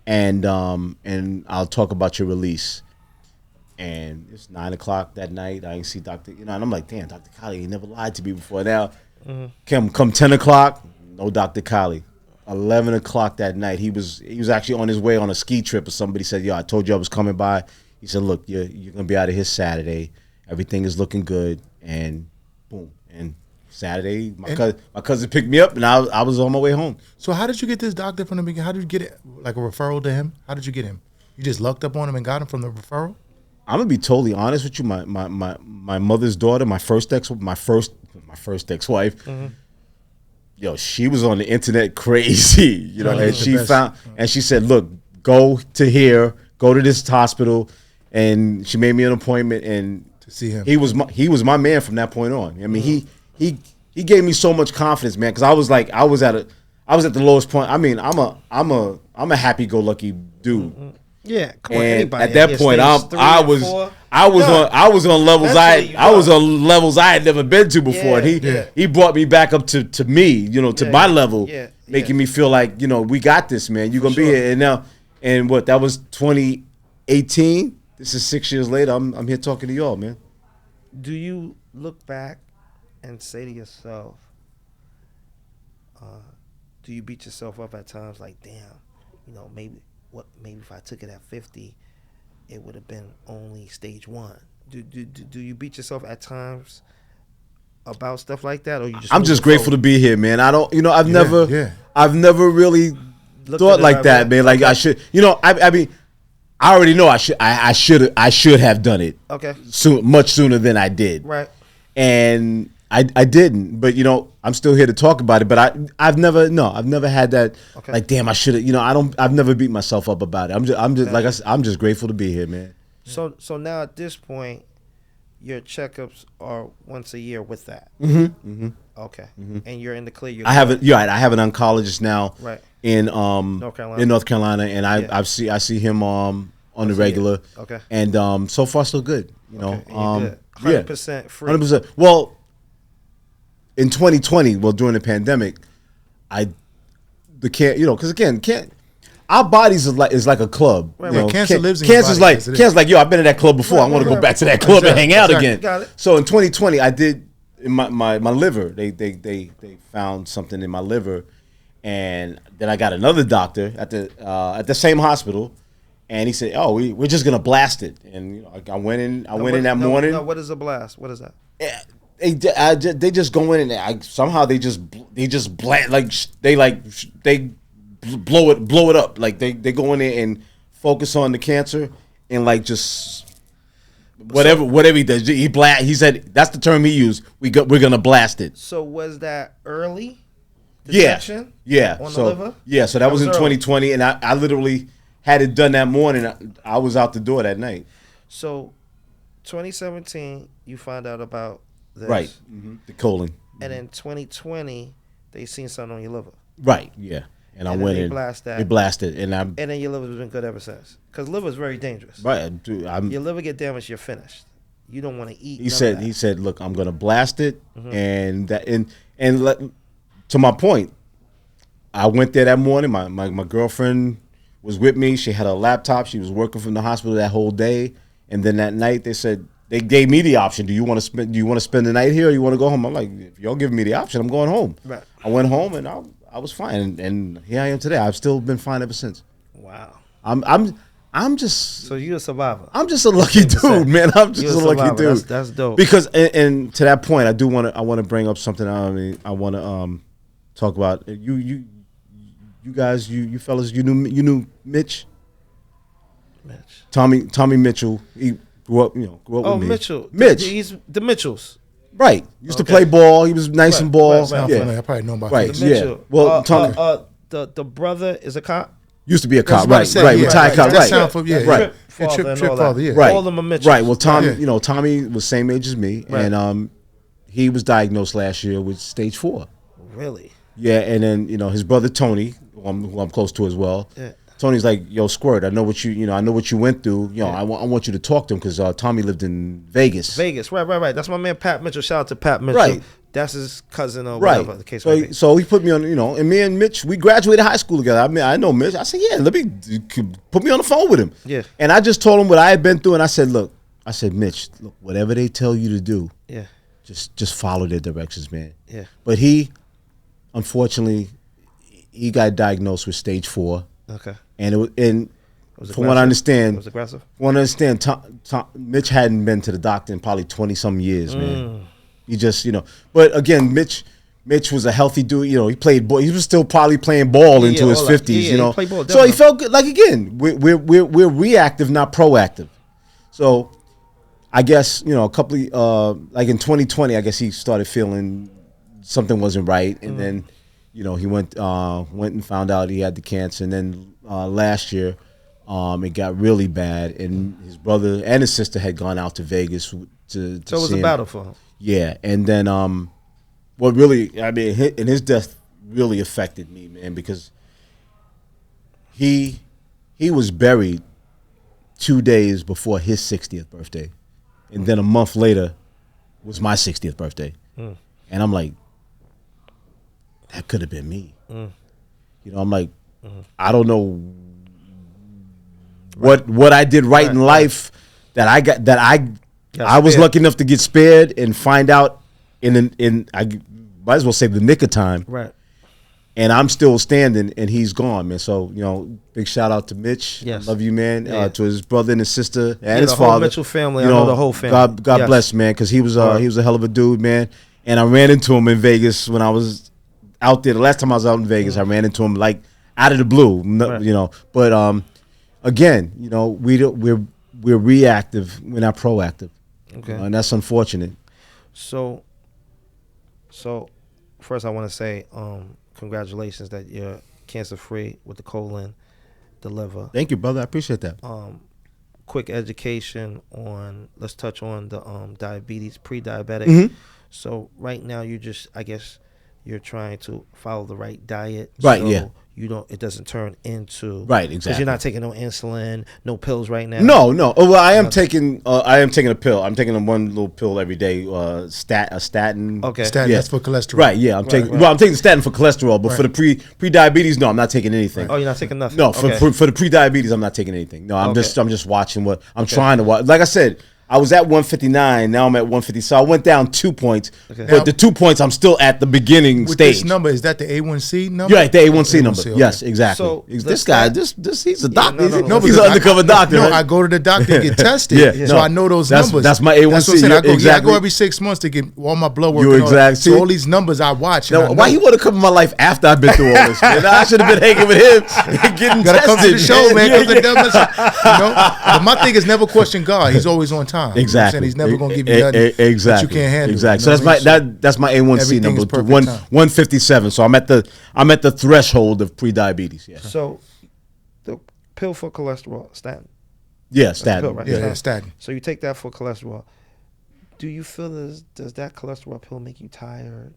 and I'll talk about your release. And it's 9:00 that night. I see Dr. And I'm like, damn, Dr. Colley, he never lied to me before. Now, come 10:00, no Dr. Colley. 11:00 that night, he was actually on his way on a ski trip, or somebody said, "Yo, I told you I was coming by." He said, "Look, you're gonna be out of here Saturday. Everything is looking good." And boom, and Saturday, my cousin picked me up, and I was on my way home. So how did you get this doctor from the beginning? How did you get it, like a referral to him? How did you get him? You just lucked up on him and got him from the referral? I'm gonna be totally honest with you. My mother's daughter, my first ex-wife. Yo, she was on the internet crazy, and she found and she said, "Look, go to this hospital," and she made me an appointment and to see him. He was my man from that point on. I mean, he gave me so much confidence, man. Because I was at the lowest point. I mean, I'm a happy-go-lucky dude. Mm-hmm. Yeah, come on. And at that point, I was on levels I had never been to before. And he brought me back up to me, you know, to my level, making me feel like, you know, we got this, man. You're gonna be here. And now, and what, that was 2018. This is 6 years later. I'm here talking to y'all, man. Do you look back and say to yourself, do you beat yourself up at times like, damn, you know, maybe if I took it at 50, it would have been only stage 1. Do you beat yourself at times about stuff like that, or you just? I'm just grateful to be here, man. I don't, you know, I've never really thought like that, man. Like I should, you know, I mean, I already know I should have done it. Okay. Much sooner than I did. Right. And I didn't, but you know, I'm still here to talk about it. But I've never had that. Okay. Like, damn, I should have. You know, I've never beat myself up about it. I'm just like I said, I'm just grateful to be here, man. So now at this point, your checkups are once a year with that. Mm-hmm. Mm-hmm. Okay. Mm-hmm. And you're in the clear. I have an oncologist now. Right. In North Carolina, and I see him on the regular. Okay. And so far so good. You know. 100% free. 100%. Well, in 2020, during the pandemic, our bodies is like a club. Right, you know? Cancer lives in cancer's your body. Cancer's like, yo, I've been in that club before. I want to go back to that club and hang out again. Got it. So in 2020, I did in my liver. They found something in my liver, and then I got another doctor at the same hospital, and he said, "Oh, we're just gonna blast it." And you know, I went in that morning. No, what is a blast? What is that? They just go in and somehow they just blast, they blow it up, like they go in there and focus on the cancer and like just whatever he does, he said that's the term he used. We're gonna blast it. So was that early detection? Yeah. On the liver? Yeah. So that was in 2020, and I literally had it done that morning. I was out the door that night. So 2017, you find out about this. Right. Mm-hmm. The colon. And in 2020, they seen something on your liver. Right. Yeah. And I went in. They blasted, and then your liver's been good ever since. Because liver's very dangerous. Right. Dude, your liver get damaged, you're finished. You don't want to eat. He said, look, I'm gonna blast it, mm-hmm. and to my point, I went there that morning. My girlfriend was with me. She had a laptop. She was working from the hospital that whole day, and then that night they said. They gave me the option. Do you want to spend the night here, or you want to go home? I'm like, if y'all give me the option, I'm going home. Right. I went home and I was fine, and here I am today. I've still been fine ever since. Wow. I'm just. So you're a survivor. I'm just a lucky dude, man. I'm just a lucky dude. That's dope. Because and to that point, I want to bring up something. I want to talk about you guys, you fellas. You knew Mitch. Tommy Mitchell. He grew up with me. Mitchell. Mitch. He's the Mitchells. Right. Used to play ball. He was nice in ball. Right. Yeah. I probably know about right. Yeah. Well, the brother is a cop. Used to be a cop. Right. Retired cop. Right. Right. Trip father. Yeah. Right. All of them are Mitchells. Right. Well, Tommy was same age as me, and he was diagnosed last year with stage 4. Really? Yeah. And then his brother Tony, who I'm close to as well. Yeah. Tony's like, yo, Squirt, I know what you went through. I want you to talk to him because Tommy lived in Vegas. Right. That's my man Pat Mitchell. Shout out to Pat Mitchell. Right. That's his cousin or whatever the case might be. So he put me on, and me and Mitch, we graduated high school together. I mean, I know Mitch. I said, yeah, let me put me on the phone with him. Yeah. And I just told him what I had been through, and I said, Mitch, look, whatever they tell you to do, just follow their directions, man. Yeah. But he, unfortunately, he got diagnosed with stage 4. Okay. And from what I understand, it was aggressive. From what I understand, Mitch hadn't been to the doctor in probably 20-some years, man. He just, But again, Mitch was a healthy dude. He played ball. He was still probably playing ball into his 50s. He played ball, so he felt good. Like again, we're reactive, not proactive. So I guess a couple of like in 2020, I guess he started feeling something wasn't right, and then. He went and found out he had the cancer, and then last year, it got really bad, and his brother and his sister had gone out to Vegas to so it was see a him. battle for him. Yeah, and then what really, I mean, and his death really affected me, man, because he was buried 2 days before his 60th birthday, and then a month later was my 60th birthday, and I'm like, that could have been me. You know, I'm like, I don't know what I did right in life that I was lucky enough to get spared and find out in I might as well say the nick of time. Right. And I'm still standing, and he's gone, man. So, you know, big shout out to Mitch. Yes. Love you, man. To his brother and his sister and his the father. whole Mitchell family. You I know the whole family. God bless, man, because he was a hell of a dude, man. And I ran into him in Vegas when I was out there. The last time I was out in Vegas, I ran into him like out of the blue, you know. But again, you know, we're reactive. We're not proactive. Okay. And that's unfortunate. So first I want to say congratulations that you're cancer free with the colon, the liver. Thank you, brother. I appreciate that. Quick education on, let's touch on the diabetes, pre-diabetic. So right now I guess you're trying to follow the right diet. Right, so yeah. It doesn't turn into right, exactly. Because you're not taking no insulin, no pills right now. No. Oh, well, I am taking a pill. I'm taking one little pill every day. A statin. Okay. Statin, Yeah. that's for cholesterol. Right. Yeah. I'm taking. right. Well, I'm taking statin for cholesterol, but for the pre-diabetes, no, I'm not taking anything. Oh, you're not taking nothing. No, for Okay. for the pre-diabetes, I'm not taking anything. No, I'm Okay. just watching what I'm trying to watch. Like I said, I was at 159. Now I'm at 150. So I went down 2 points. Okay. But the 2 points, I'm still at the beginning With stage. this number, is that the A1C number? Yeah, the A1C number. okay. Yes, exactly. So this guy, this he's a doctor. no, He's because an undercover doctor. No, right? I go to the doctor and get tested, Yeah. so No, I know those that's- numbers. that's my A1C. That's what I'm saying. I Exactly. go every 6 months to get all my blood work. You and all that. exactly. So all these numbers I watch. and I No, know. why you want to come in my life after I've been through all this? Man? I should have been hanging with him and getting Gotta tested. come to the show, man. Yeah, Come to the numbers, you know? But my thing is never question God. He's always on time. You know what I'm saying? Exactly. He's never gonna give you nothing exactly. that you can't handle. Exactly. You know So what I mean? that's my A1C Everything number, is perfect one time. 157. So I'm at the threshold of pre-diabetes. Yeah. So the pill for cholesterol, statin. Yeah, statin. pill, right? Yeah, statin. So you take that for cholesterol. Do you feel does that cholesterol pill make you tired?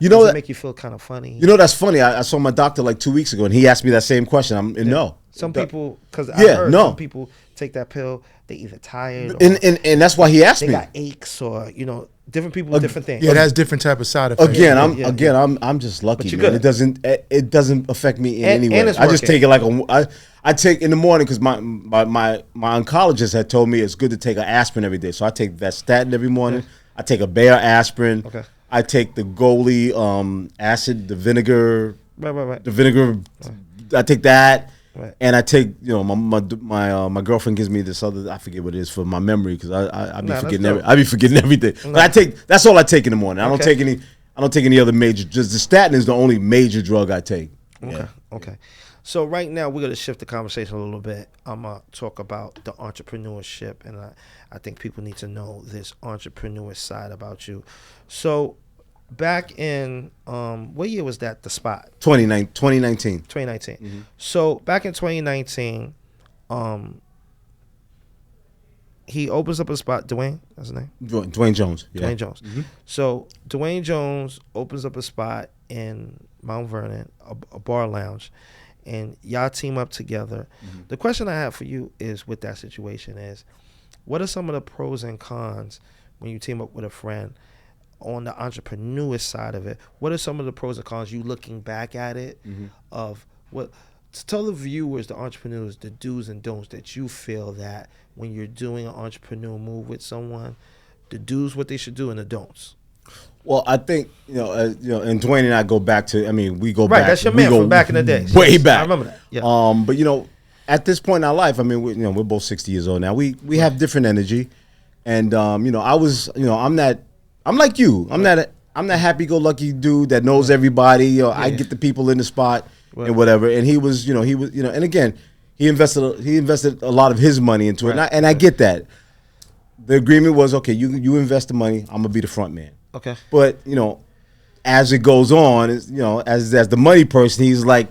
You know does that- it make you feel kind of funny? You know, that's funny. I saw my doctor like 2 weeks ago, and he asked me that same question. No. Some people, because I Yeah, heard no. some people take that pill, they either tired or And that's why he asked they me. got aches or different people with different things. Yeah, it has different type of side effects. Again, Yeah. I'm just lucky, you're man. good. It doesn't affect me in And- any way. and it's I just working. take it like I take in the morning because my oncologist had told me it's good to take an aspirin every day. So I take that statin every morning. I take a Bayer aspirin. Okay. I take the Goli acid, the vinegar. Right. The vinegar. I take that. Right. And I take, my girlfriend gives me this other, I forget what it is for my memory because I be Nah, forgetting that's dope. I be forgetting everything. But that's all I take in the morning. I don't Okay. take any other major. Just the statin is the only major drug I take. Okay. So right now we're gonna shift the conversation a little bit. I'm gonna talk about the entrepreneurship, and I think people need to know this entrepreneur side about you. So back in what year was that? The Spot 2019. 2019. So back in 2019, he opens up a spot. Dwayne, that's his name. Dwayne Jones. Yeah. Dwayne Jones. So Dwayne Jones opens up a spot in Mount Vernon, a bar lounge, and y'all team up together. The question I have for you is, with that situation, is what are some of the pros and cons when you team up with a friend on the entrepreneur side of it? What are some of the pros and cons you looking back at it of what? To tell the viewers, the entrepreneurs, the do's and don'ts that you feel that when you're doing an entrepreneur move with someone, the do's what they should do and the don'ts. Well, I think and Dwayne and I go back to. I mean, we go Right, back. that's your we man go from back in the day. Way Yes, back. I remember that. Yeah. But at this point in our life, I mean, we're both 60 years old now. We have different energy, and I'm like you. I'm that happy-go-lucky dude that knows everybody. I get the people in the spot and whatever. And he was, and again, he invested a lot of his money into it, and I get that. The agreement was, okay, you invest the money, I'm gonna be the front man. Okay. But as it goes on, as the money person, he's like,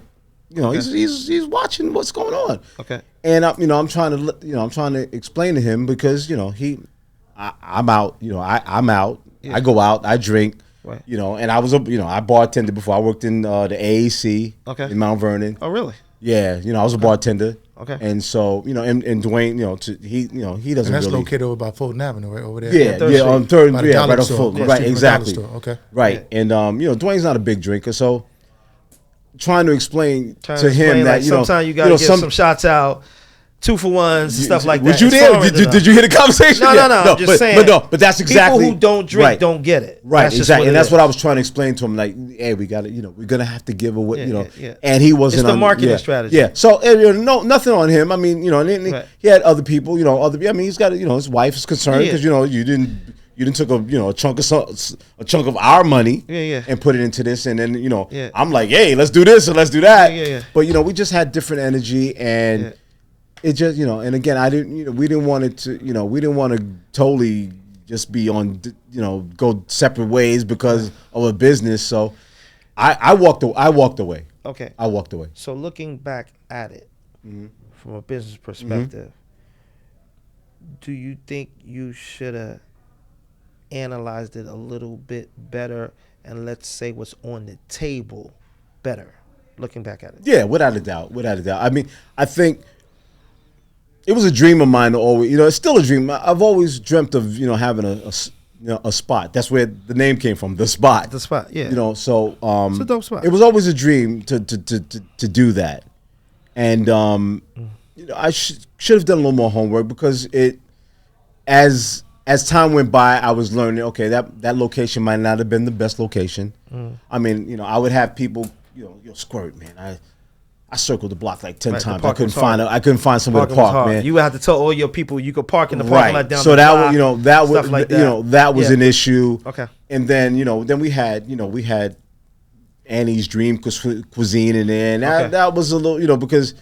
he's watching what's going on. Okay. And I'm trying to explain to him because I'm out. I'm out. Yeah. I go out. I drink. Right. You know, and I was I bartended before. I worked in the AAC in Mount Vernon. Oh, really? Yeah, I was a bartender. Okay. And so, and Dwayne, he doesn't that's really. located over by Fulton Avenue, right over there. Yeah, on Third, right on Fulton, right, exactly. Okay. Right, Yeah. and Dwayne's not a big drinker, so trying to explain to him that sometimes you got to get some shots out. 2-for-1s, stuff like that. Was you there? Did you hear the conversation? No. I'm just saying. But that's exactly people who don't drink don't get it. Right, exactly, and that's what I was trying to explain to him. Like, hey, we got to, we're gonna have to give away, And he wasn't. It's the marketing strategy. Yeah. So nothing on him. I mean, and he had other people. I mean, he's got his wife is concerned because you didn't took a chunk of our money and put it into this, and then I'm like, hey, let's do this and let's do that. Yeah. But we just had different energy and. Yeah. It just and again we didn't want it to we didn't want to totally just be on go separate ways because of a business. So I walked away. Okay. I walked away. So looking back at it from a business perspective, do you think you should have analyzed it a little bit better and let's say what's on the table better? Looking back at it. Yeah, without a doubt. I mean, I think. It was a dream of mine to always, it's still a dream. I've always dreamt of, having a spot. That's where the name came from, the spot. The spot, yeah. So it's a dope spot. It was always a dream to do that, and I should have done a little more homework because as time went by, I was learning. Okay, that location might not have been the best location. I mean, I would have people, Squirt, man. I circled the block like 10 times. I couldn't find somewhere to park, man. You would have to tell all your people you could park in the parking lot down so the block. So that was an issue. Okay. And then then we had Annie's Dream Cuisine in there, and that was a little because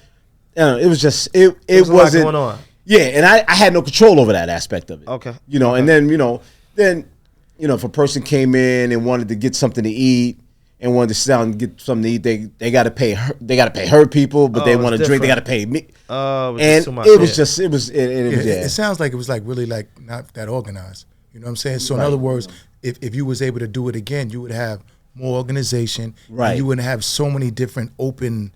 it was just it wasn't a lot going on. Yeah, and I had no control over that aspect of it. Okay. And then if a person came in and wanted to get something to eat. And wanted to sit down and get something to eat. They got to pay her. They got to pay her people, but they want to drink. They got to pay me. It sounds like it was like really like not that organized. You know what I'm saying? So in other words, if you was able to do it again, you would have more organization. Right. And you wouldn't have so many different open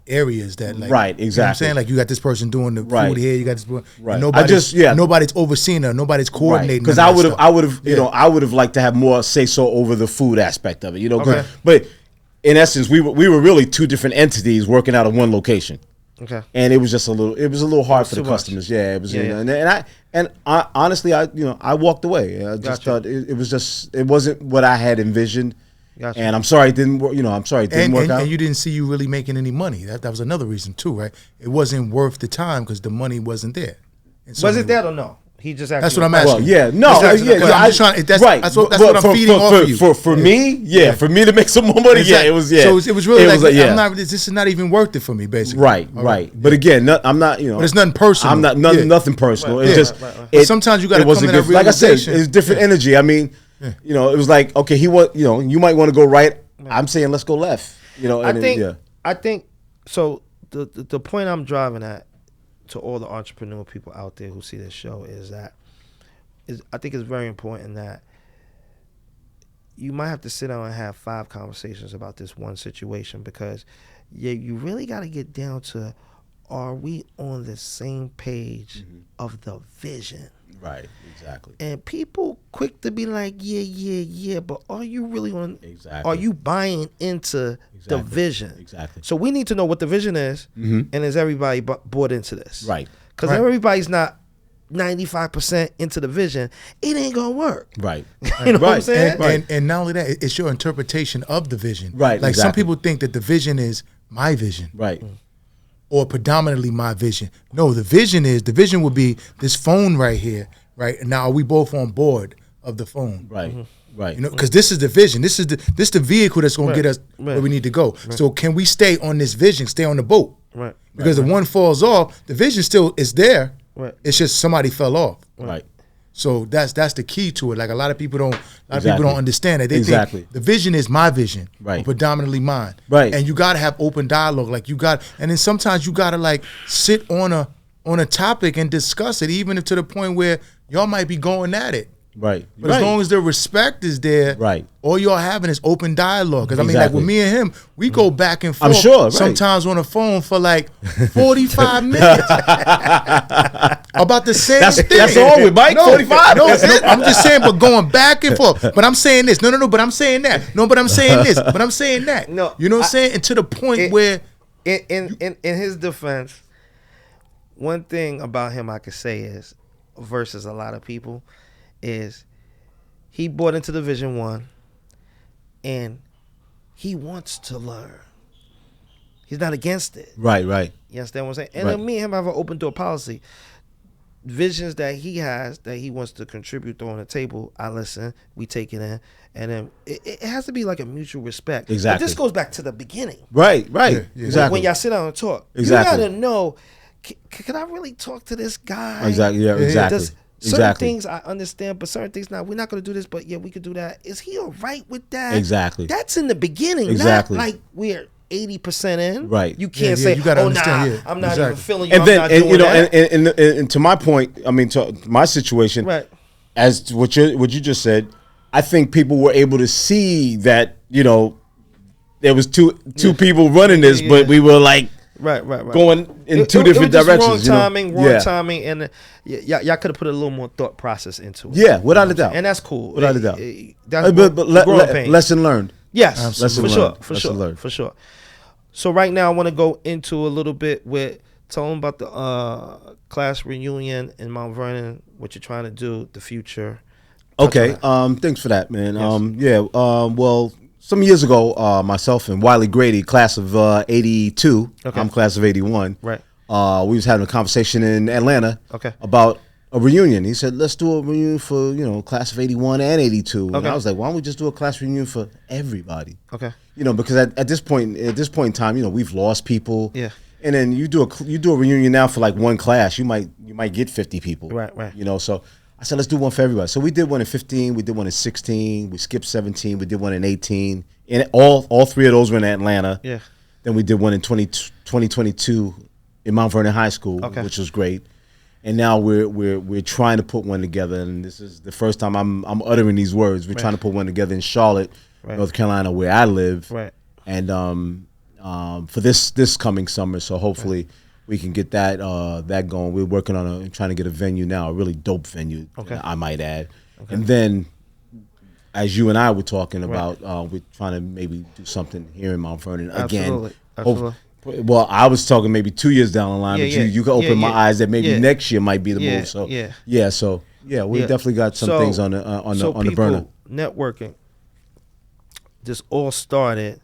areas that like. Right. Exactly. You know what I'm saying? Like you got this person doing the food here. You got this. Right. Nobody's overseeing her. Nobody's coordinating. Because I would have, I would have liked to have more say so over the food aspect of it. But in essence, we were really two different entities working out of one location. Okay. And it was just a little hard for the customers. Yeah. It was. And I honestly, I walked away. I just thought it wasn't what I had envisioned. Gotcha. And I'm sorry it didn't work. I'm sorry it didn't work out. And you didn't see you really making any money. That was another reason too, right? It wasn't worth the time because the money wasn't there. Was it there or no? He just asked. That's what I'm asking. Well, yeah, no, I'm just trying. That's what I'm feeding off of you. For me, for me to make some more money, exactly. it was. So it was really this is not even worth it for me, basically. Right. But again, I'm not. But it's nothing personal. I'm not nothing personal. Right. It's just sometimes you got to come in that realization. Like I said, it's different energy. I mean, it was like okay, you might want to go right. I'm saying let's go left. I think so. The point I'm driving at to all the entrepreneur people out there who see this show is that I think it's very important that you might have to sit down and have 5 conversations about this one situation because you really got to get down to are we on the same page of the vision? Right, exactly. And people quick to be like, yeah, but are you really on? Exactly. Are you buying into the vision? Exactly. So we need to know what the vision is, and is everybody bought into this? Right. Because everybody's not 95% into the vision, it ain't gonna work. Right. You know what I'm saying? And not only that, it's your interpretation of the vision. Right. Like some people think that the vision is my vision. Right. Or predominantly my vision. No, the vision would be this phone right here, right? And now are we both on board of the phone? Right. Right. Because this is the vision. This is the vehicle that's going to get us where we need to go. Right. So can we stay on this vision? Stay on the boat. Right. Because if one falls off, the vision still is there. Right. It's just somebody fell off. Right. So that's the key to it. Like a lot of people don't understand it. They think the vision is my vision, right? Predominantly mine, right? And you got to have open dialogue. Like and then sometimes you got to like sit on a topic and discuss it, even if to the point where y'all might be going at it Right. But as long as the respect is there, right, all y'all having is open dialogue. Because I mean, like Exactly. with me and him, we go back and forth. I'm sure, right. Sometimes on the phone for like 45 minutes about the same thing. That's all with Mike. 45. No, I'm just saying, but going back and forth. But I'm saying this. No. But I'm saying that. No, but I'm saying this. But I'm saying that. No, you know what I'm saying? And to the point where, in his defense, one thing about him I could say is, versus a lot of people, is he bought into Division 1 and he wants to learn. He's not against it. Right. You understand what I'm saying? And then me and him have an open door policy. Visions that he has that he wants to contribute on the table, I listen, we take it in, and then it has to be like a mutual respect. Exactly. But this goes back to the beginning. Right. Yeah, Exactly. When y'all sit down and talk, Exactly. you gotta know, can I really talk to this guy? Exactly. Yeah. Exactly. Certain things I understand, but certain things, we're not going to do this, but yeah, we could do that. Is he all right with that? Exactly. That's in the beginning, Exactly. not like we're 80% in. Right. You can't Yeah, say, you gotta oh, understand, nah, yeah. I'm not Exactly. even feeling you, And I'm then, not and, doing you know, that. and to my point, I mean, to my situation, Right. as to what you just said, I think people were able to see that, you know, there was two people running this, Yeah. but we were like Right. going in two It different was just directions. Wrong Yeah. timing, and y'all could have put a little more thought process into it. Yeah, without a doubt. And that's cool. Without a doubt. That's But growing pains. lesson learned. Yes, Absolutely. for Lesson learned. sure. So right now I want to go into a little bit with, tell them about the class reunion in Mount Vernon, what you're trying to do, the future. Okay. Thanks for that, man. Yes. Well, some years ago, myself and Wiley Grady, class of 82, Okay. I'm class of 81. Right. We was having a conversation in Atlanta. Okay. About a reunion. He said, let's do a reunion for, you know, class of 81 and 82. And Okay. I was like, why don't we just do a class reunion for everybody? Okay. You know, because at this point in time, you know, we've lost people. Yeah. And then you do a reunion now for like one class, you might get 50 people. Right. You know, so I said, let's do one for everybody. So we did one in 15, we did one in 16, we skipped 17, we did one in 18. And all three of those were in Atlanta. Yeah. Then we did one in 2022 in Mount Vernon High School, Okay. which was great. And now we're trying to put one together, and this is the first time I'm uttering these words. We're trying to put one together in Charlotte, North Carolina, where I live. Right. And for this coming summer, so hopefully we can get that going. We're working on trying to get a venue now, a really dope venue, I might add. Okay. And then, as you and I were talking about, we're trying to maybe do something here in Mount Vernon again. Absolutely. Well, I was talking maybe 2 years down the line, but you can open my eyes that maybe next year might be the move. So we definitely got some things on the burner. Networking. This all started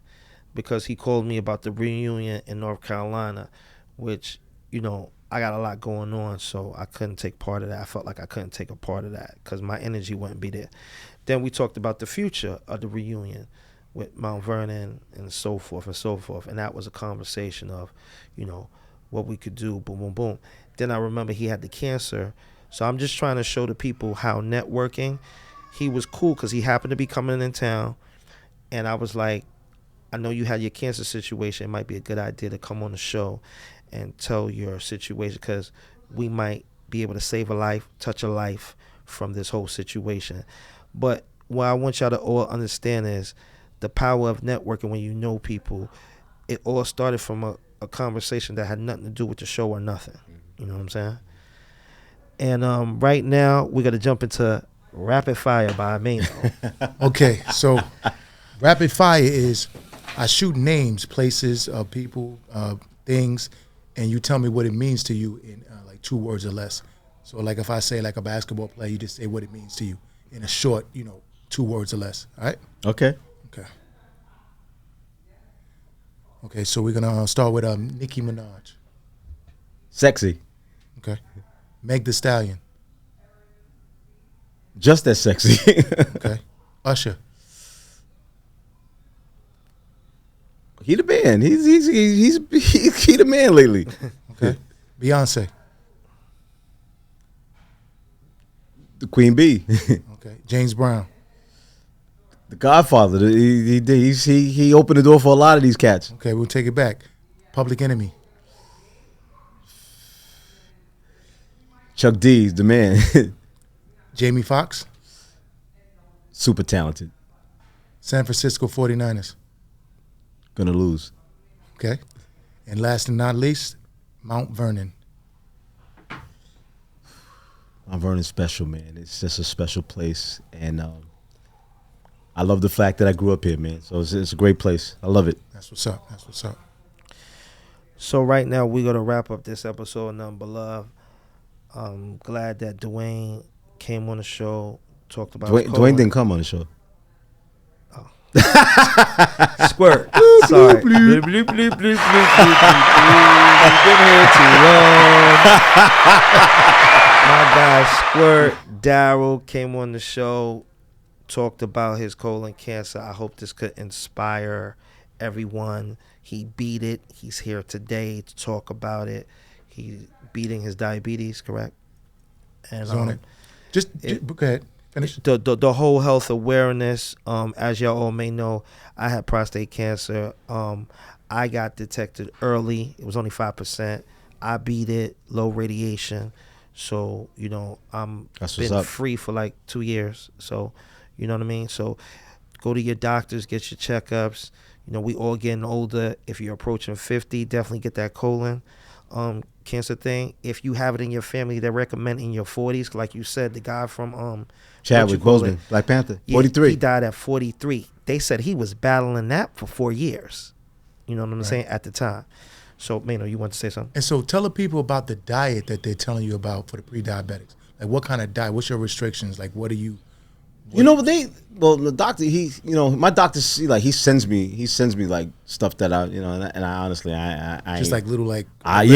because he called me about the reunion in North Carolina, which, you know, I got a lot going on, so I couldn't take part of that. I felt like I couldn't take a part of that because my energy wouldn't be there. Then we talked about the future of the reunion with Mount Vernon and so forth and so forth. And that was a conversation of, you know, what we could do, boom, boom, boom. Then I remember he had the cancer. So I'm just trying to show the people how networking, he was cool because he happened to be coming in town. And I was like, I know you had your cancer situation. It might be a good idea to come on the show and tell your situation because we might be able to save a life, touch a life from this whole situation. But what I want y'all to all understand is the power of networking when you know people. It all started from a conversation that had nothing to do with the show or nothing. You know what I'm saying? And right now, we're going to jump into Rapid Fire by Mainovent. Okay, so Rapid Fire is I shoot names, places, people, things, and you tell me what it means to you in like 2 words or less. So like if I say like a basketball player, you just say what it means to you in a short, 2 words or less. All right? Okay. Okay, so we're going to start with Nicki Minaj. Sexy. Okay. Meg Thee Stallion. Just as sexy. Okay. Usher. He the man. He's he the man lately. Okay. Beyonce. The Queen Bee. Okay. James Brown. The Godfather. He opened the door for a lot of these cats. Okay, we'll take it back. Public Enemy. Chuck D's the man. Jamie Foxx. super talented. San Francisco 49ers. Gonna lose. Okay. And last and not least, Mount Vernon. Mount Vernon's special, man. It's just a special place, and I love the fact that I grew up here, man. So it's a great place. I love it. That's what's up. That's what's up. So right now we're gonna wrap up this episode of Nothing But Love. I'm glad that Dwayne came on the show, talked about Dwayne didn't come on the show. Squirt. Sorry. Bloop, bloop, bloop, bloop, bloop, bloop, bloop. You've been here too long. My guy Squirt, Darryl, came on the show, talked about his colon cancer. I hope this could inspire everyone. He beat it. He's here today to talk about it. He's beating his diabetes, correct? And on it. Just go ahead. Finish. The whole health awareness, as y'all all may know, I had prostate cancer. I got detected early. It was only 5%. I beat it, low radiation. So, you know, I'm been free for like 2 years. So, you know what I mean? So go to your doctors, get your checkups. You know, we all getting older. If you're approaching 50, definitely get that colon cancer thing. If you have it in your family, they recommend in your 40s. Like you said, the guy from Chadwick Boseman, Black Panther, 43. He died at 43. They said he was battling that for 4 years. You know what I'm saying? At the time. So, Maino, you want to say something? And so tell the people about the diet that they're telling you about for the pre-diabetics. Like, what kind of diet? What's your restrictions? Like, what are you... You know, the doctor, my doctor, he sends me like stuff that I, and I honestly, I just like little like, and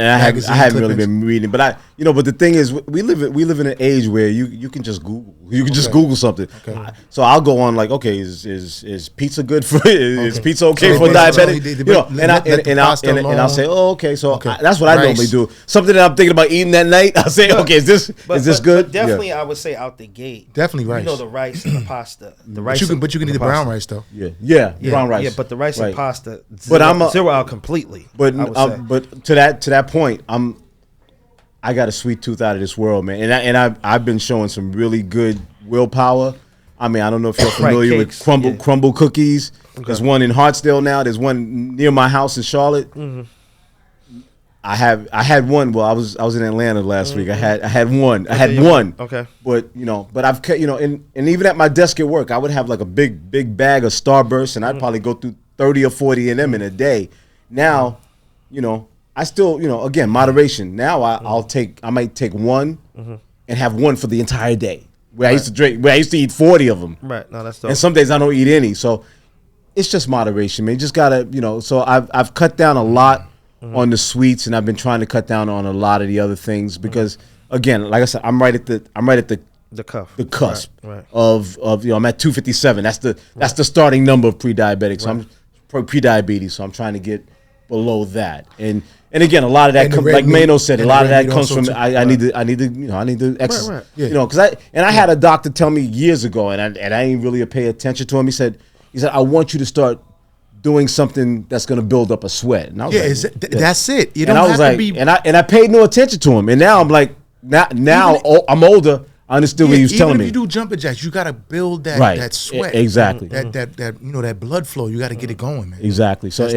I haven't really been reading, but but the thing is, we live in an age where you can just Google, just Google something. Okay. So I'll go on like, okay, is pizza good for, is pizza okay for diabetic? And I'll say, oh, okay, so that's what I normally do. Something that I'm thinking about eating that night, I'll say, okay, is this good? But definitely, I would say out the gate, definitely rice. You know, the rice and the pasta. The rice, but you can eat the brown rice though. Yeah, brown rice. Yeah, but the rice and pasta, but zero out completely. But to that point, I got a sweet tooth out of this world, man, and I've been showing some really good willpower. I mean, I don't know if you're familiar with crumble cookies. Okay. There's one in Hartsdale now. There's one near my house in Charlotte. Mm-hmm. I had one. Well, I was in Atlanta last week. I had one. Okay. But I've and even at my desk at work, I would have like a big bag of Starburst, and I'd probably go through 30 or 40 of them in a day. Now, I still, again, moderation. Now I might take one and have one for the entire day. Where I used to eat 40 of them. Right. No, that's dope. And some days I don't eat any. So it's just moderation, man. You just gotta, So I've cut down a lot on the sweets, and I've been trying to cut down on a lot of the other things because, again, like I said, I'm right at the cusp of I'm at 257. That's the starting number of pre-diabetic. So I'm pre-diabetes. So I'm trying to get below that. And again, a lot of that, like Maino said, a lot of that comes from I need to exercise. Because I had a doctor tell me years ago, and I didn't really pay attention to him. He said, I want you to start doing something that's going to build up a sweat. And I was that's it. You don't have to be. And I paid no attention to him. And now I'm like, I'm older. I understood what he was telling me. Even if you do jumping jacks, you got to build that sweat. Exactly. That blood flow. You got to get it going, man. Exactly. So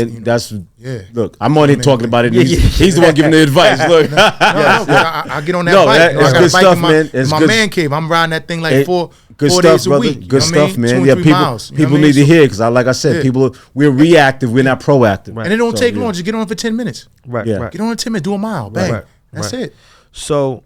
look, I'm on here talking about it. He's the one giving the advice. Look, I get on that bike. It's good stuff, man. It's my man cave. I'm riding that thing like four stuff, days a brother. week. Good stuff, man. 2 and 3 miles. People need to hear because, like I said, we're reactive. We're not proactive. And it don't take long. Just get on for 10 minutes. Right. Get on for 10 minutes. Do a mile. Bang. That's it. So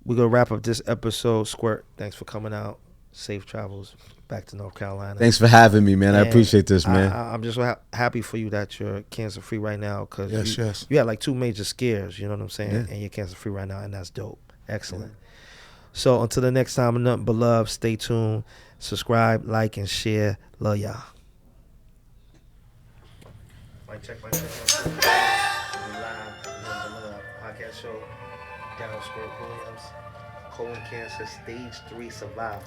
we're going to wrap up this episode. Squirt, thanks for coming out. Safe travels back to North Carolina. Thanks for having me, man. I appreciate this, man. I'm just happy for you that you're cancer-free right now because you had like 2 major scares, you know what I'm saying? And you're cancer-free right now, and that's dope. Excellent. So until the next time, Nothing But Love. Stay tuned. Subscribe, like, and share. Love y'all. Check. Live, Nothing But Love podcast show. Darryl Williams, colon cancer, stage 3 survivor.